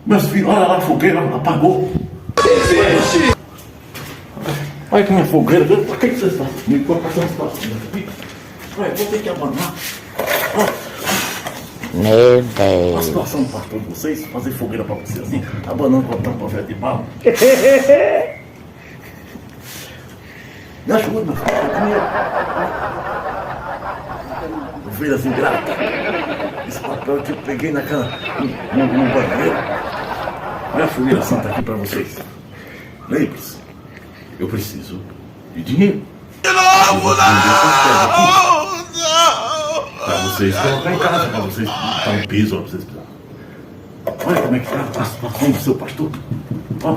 Meus filhos, olha lá a fogueira, apagou. Olha que minha fogueira, por que vocês estão me passando situação aqui? Olha, vou ter que abandonar. Meu A Deus. situação do pastor de vocês, fazer fogueira pra vocês assim, abanando com tampa velha de bala. Me ajuda, meu filho, eu comigo. Eu fiz assim, grata. Esse papel que eu peguei no banheiro. Minha fogueira santa aqui pra vocês. Lembre-se, eu preciso de dinheiro. De novo, não! Pra vocês colocar em casa, pra vocês botar um piso, pra vocês precisarem. Olha como é que tá a situação do seu pastor. Ó,